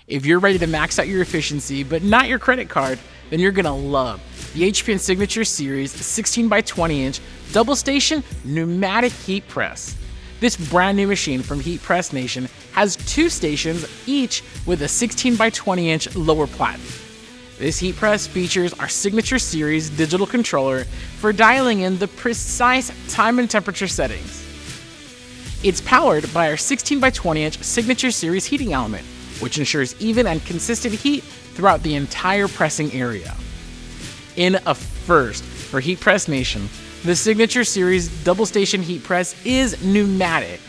If you're ready to max out your efficiency but not your credit card, then you're gonna love the HPN Signature Series 16 by 20 inch double station pneumatic heat press. This brand new machine from Heat Press Nation has 2 stations, each with a 16 by 20 inch lower platen. This heat press features our Signature Series digital controller for dialing in the precise time and temperature settings. It's powered by our 16 by 20 inch Signature Series heating element, which ensures even and consistent heat throughout the entire pressing area. In a first for Heat Press Nation, the Signature Series double station heat press is pneumatic.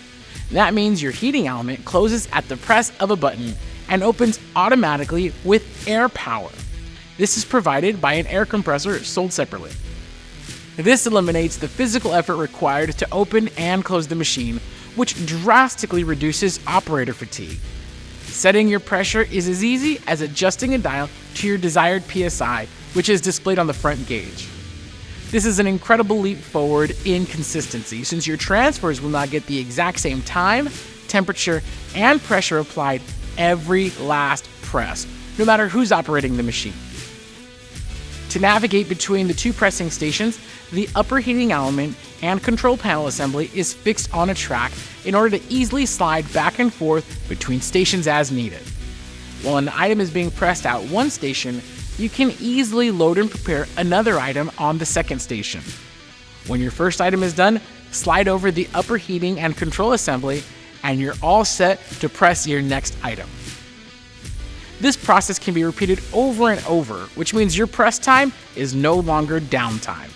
That means your heating element closes at the press of a button and opens automatically with air power. This is provided by an air compressor sold separately. This eliminates the physical effort required to open and close the machine, which drastically reduces operator fatigue. Setting your pressure is as easy as adjusting a dial to your desired PSI, which is displayed on the front gauge. This is an incredible leap forward in consistency, since your transfers will not get the exact same time, temperature, and pressure applied every last press, no matter who's operating the machine. To navigate between the 2 pressing stations, the upper heating element and control panel assembly is fixed on a track in order to easily slide back and forth between stations as needed. While an item is being pressed at one station, you can easily load and prepare another item on the second station. When your first item is done, slide over the upper heating and control assembly, and you're all set to press your next item. This process can be repeated over and over, which means your press time is no longer downtime.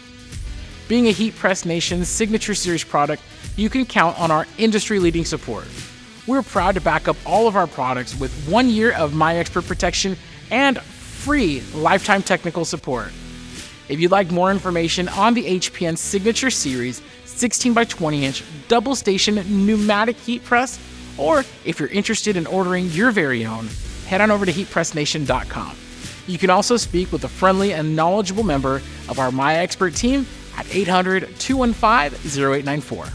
Being a Heat Press Nation's Signature Series product, you can count on our industry-leading support. We're proud to back up all of our products with 1 year of MyExpert protection and free lifetime technical support. If you'd like more information on the HPN Signature Series 16 by 20 inch double station pneumatic heat press, or if you're interested in ordering your very own, head on over to heatpressnation.com. You can also speak with a friendly and knowledgeable member of our MyExpert team at 800-215-0894.